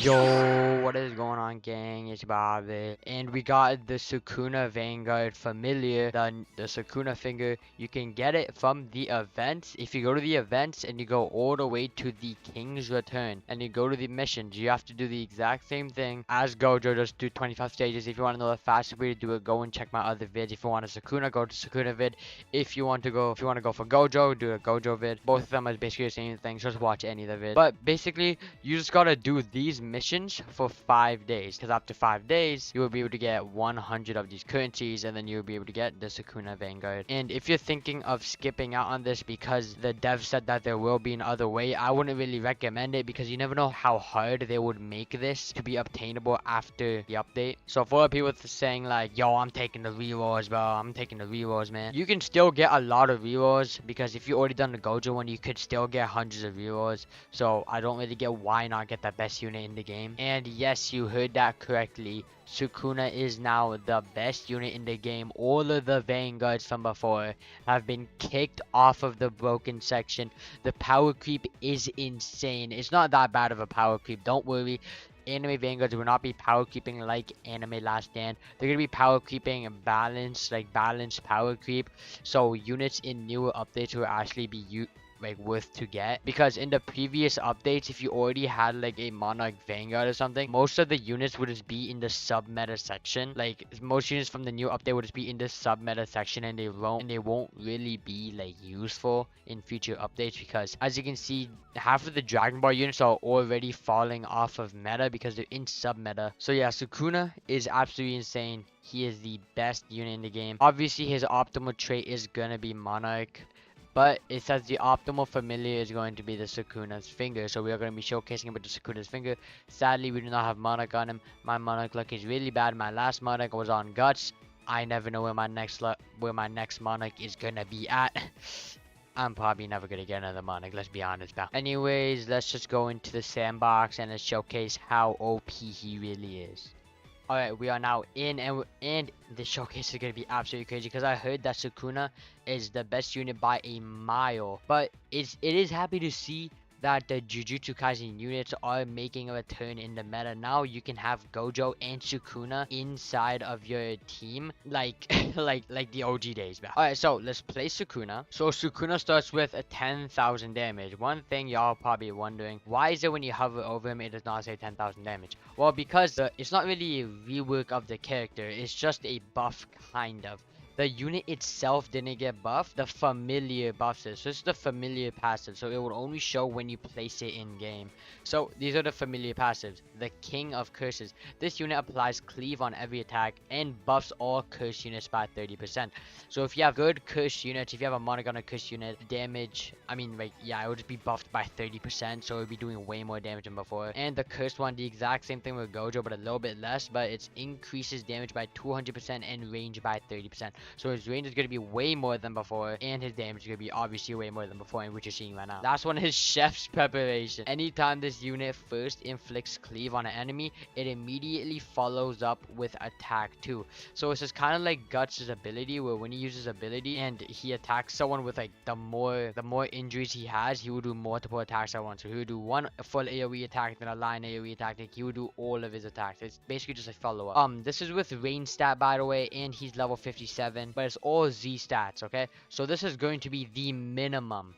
Yo, what is going on, gang? It's Bobby, and we got the Sukuna Vanguard Familiar, the Sukuna finger. You can get it from the events. If you go to the events and you go all the way to the King's Return, and you go to the missions, you have to do the exact same thing as Gojo. Just do 25 stages. If you want to know the fastest way to do it, go and check my other vids. If you want a Sukuna, go to Sukuna vid. If you want to go for Gojo, do a Gojo vid. Both of them is basically the same thing. Just watch any of the vids. But basically, you just gotta do these missions for 5 days, because after 5 days you will be able to get 100 of these currencies, and then you'll be able to get the Sukuna Vanguard. And if you're thinking of skipping out on this because the dev said that there will be another way, I wouldn't really recommend it, because you never know how hard they would make this to be obtainable after the update. So for people saying like, yo, I'm taking the rerolls, bro, I'm taking the rerolls, man, you can still get a lot of rerolls, because if you already done the Gojo one, you could still get hundreds of rerolls. So I don't really get why not get the best unit in the game. And yes, you heard that correctly. Sukuna is now the best unit in the game. All of the Vanguards from before have been kicked off of the broken section. The power creep is insane. It's not that bad of a power creep, don't worry. Anime Vanguards will not be power creeping like Anime Last Stand. They're gonna be power creeping balanced, like balanced power creep. So units in newer updates will actually be like worth to get, because in the previous updates, if you already had like a Monarch Vanguard or something, most of the units would just be in the sub meta section. Like most units from the new update would just be in the sub meta section, and they won't really be like useful in future updates, because as you can see, half of the Dragon Ball units are already falling off of meta because they're in sub meta. So yeah, Sukuna is absolutely insane. He is the best unit in the game. Obviously his optimal trait is gonna be Monarch, but it says the optimal familiar is going to be the Sukuna's finger. So we are going to be showcasing him with the Sukuna's finger. Sadly, we do not have Monarch on him. My Monarch luck is really bad. My last Monarch was on Guts. I never know where my next Monarch is going to be at. I'm probably never going to get another Monarch, let's be honest, pal. Anyways, let's just go into the sandbox and let's showcase how OP he really is. Alright, we are now in, and the showcase is going to be absolutely crazy, because I heard that Sukuna is the best unit by a mile. But it is happy to see that the Jujutsu Kaisen units are making a return in the meta. Now you can have Gojo and Sukuna inside of your team, like like the OG days back. Alright, so let's play Sukuna. So Sukuna starts with a 10,000 damage. One thing y'all probably wondering, why is it when you hover over him it does not say 10,000 damage? Well, because it's not really a rework of the character, it's just a buff, kind of. The unit itself didn't get buffed, the familiar buffs it. So this is the familiar passive, so it will only show when you place it in game. So these are the familiar passives. The King of Curses. This unit applies cleave on every attack and buffs all curse units by 30%. So if you have good curse units, if you have a Monarch on a curse unit, damage, I mean, like, yeah, it would just be buffed by 30%, so it would be doing way more damage than before. And the cursed one, the exact same thing with Gojo, but a little bit less, but it increases damage by 200% and range by 30%. So his range is going to be way more than before, and his damage is going to be obviously way more than before, and which you're seeing right now. Last one is Chef's Preparation. Anytime this unit first inflicts cleave on an enemy, it immediately follows up with attack 2. So it's just kind of like Guts' ability, where when he uses ability and he attacks someone with like the more injuries he has, he will do multiple attacks at once. So he will do one full AoE attack, then a line AoE attack, like he will do all of his attacks. It's basically just a follow up. This is with range stat, by the way, and he's level 57, but it's all Z stats, okay? So this is going to be the minimum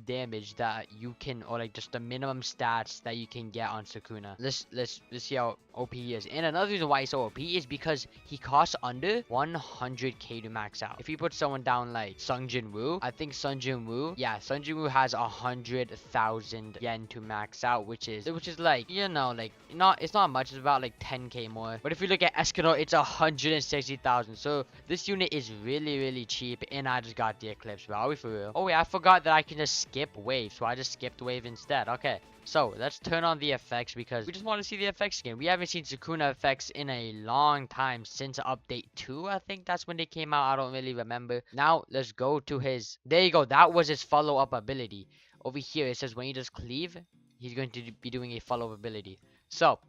damage that you can, or like just the minimum stats that you can get on Sukuna. Let's see how OP he is. And another reason why he's so OP is because he costs under 100k to max out. If you put someone down like Sung Jin Woo, I think Sung Jin Woo has 100,000 yen to max out, which is like, you know, like it's not much, it's about like 10k more. But if you look at Escanor, it's 160,000. So this unit is really cheap, and I just got the Eclipse, bro. Are we for real? Oh yeah, I forgot that I can just skip wave, so I just skipped wave instead. Okay, so let's turn on the effects, because we just want to see the effects again. We haven't seen Sukuna effects in a long time, since update 2. I think that's when they came out. I don't really remember. Now let's go to his, there you go, that was his follow-up ability. Over here it says when he does cleave, he's going to be doing a follow-up ability. So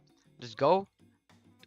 let's go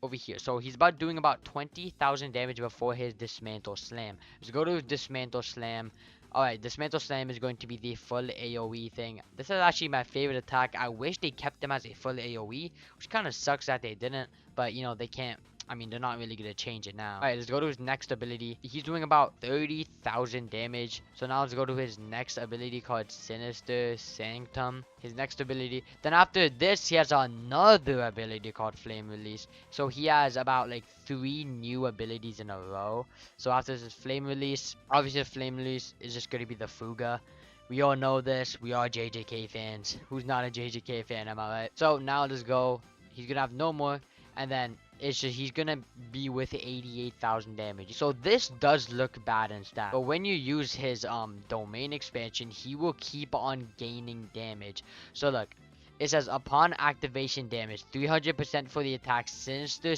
over here. So he's doing about 20,000 damage before his dismantle slam. Let's go to his dismantle slam. Alright, Dismantle Slam is going to be the full AoE thing. This is actually my favorite attack. I wish they kept them as a full AoE, which kind of sucks that they didn't. But, you know, they can't. I mean, they're not really going to change it now. Alright, let's go to his next ability. He's doing about 30,000 damage. So now let's go to his next ability called Sinister Sanctum. His next ability. Then after this, he has another ability called Flame Release. So he has about like 3 new abilities in a row. So after this Flame Release, obviously Flame Release is just going to be the Fuga. We all know this. We are JJK fans. Who's not a JJK fan, am I right? So now let's go. He's going to have no more. And then it's just he's gonna be with 88,000 damage. So this does look bad in stat. But when you use his domain expansion, he will keep on gaining damage. So look, it says upon activation damage, 300% for the attack. Sinister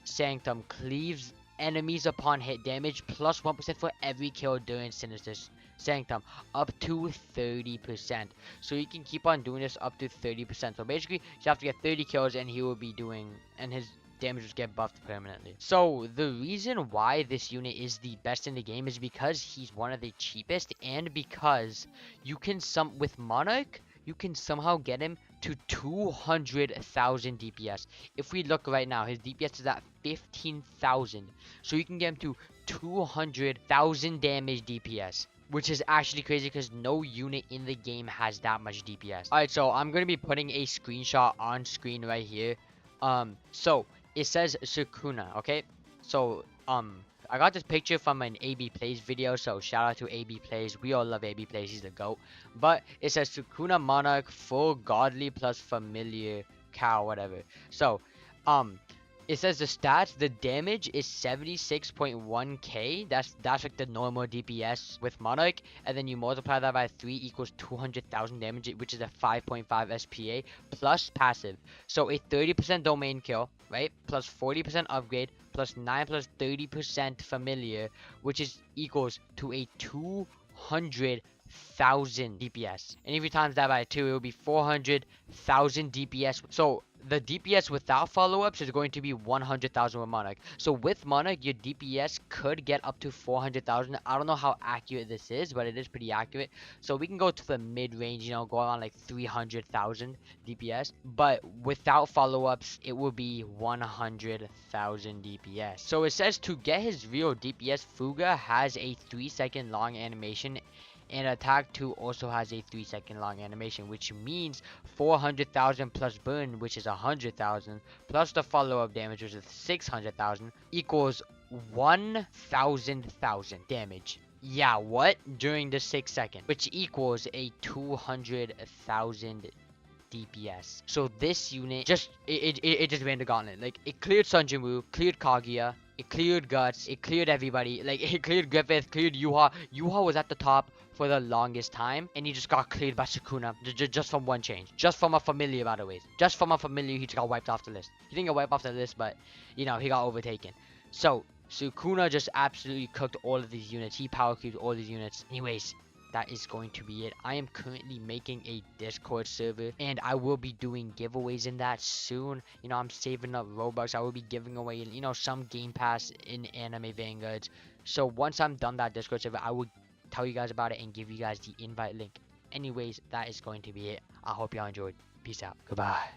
Sanctum cleaves enemies upon hit damage, plus 1% for every kill during Sinister Sanctum, up to 30%. So you can keep on doing this up to 30%. So basically, you have to get 30 kills, and he will be doing, and his damage will get buffed permanently. So the reason why this unit is the best in the game is because he's one of the cheapest, and because you can with Monarch, you can somehow get him to 200,000 DPS. If we look right now, his DPS is at 15,000. So you can get him to 200,000 damage DPS, which is actually crazy because no unit in the game has that much DPS. Alright, so I'm going to be putting a screenshot on screen right here. So it says Sukuna, okay? So, I got this picture from an AB Plays video, so shout out to AB Plays. We all love AB Plays, he's the GOAT. But it says Sukuna Monarch, full godly plus familiar cow, whatever. So, it says the stats, the damage is 76.1k. That's like the normal DPS with Monarch. And then you multiply that by 3 equals 200,000 damage, which is a 5.5 SPA plus passive. So a 30% domain kill, right? Plus 40% upgrade, plus 9 plus 30% familiar, which is equals to a 200,000 DPS. And if you times that by 2, it will be 400,000 DPS. So the DPS without follow-ups is going to be 100,000 with Monarch. So with Monarch, your DPS could get up to 400,000. I don't know how accurate this is, but it is pretty accurate. So we can go to the mid-range, you know, go around like 300,000 DPS. But without follow-ups, it will be 100,000 DPS. So it says to get his real DPS, Fuga has a 3-second long animation, and attack 2 also has a 3-second long animation, which means 400,000 plus burn, which is 100,000, plus the follow-up damage, which is 600,000, equals 1,000,000 damage. Yeah, what? During the 6 second, which equals a 200,000 DPS. So this unit just it just ran the gauntlet. Like, it cleared Sunjin, cleared Kaguya, it cleared Guts, it cleared everybody. Like, it cleared Griffith, cleared Yuha. Yuha was at the top for the longest time, and he just got cleared by Sukuna just from one change. Just from a familiar, by the way. Just from a familiar, he just got wiped off the list. He didn't get wiped off the list, but, you know, he got overtaken. So Sukuna just absolutely cooked all of these units. He power cubed all these units. Anyways, that is going to be it. I am currently making a Discord server, and I will be doing giveaways in that soon. You know, I'm saving up Robux. I will be giving away, you know, some Game Pass in Anime Vanguards. So once I'm done that Discord server, I will tell you guys about it and give you guys the invite link. Anyways, that is going to be it. I hope y'all enjoyed. Peace out. Goodbye.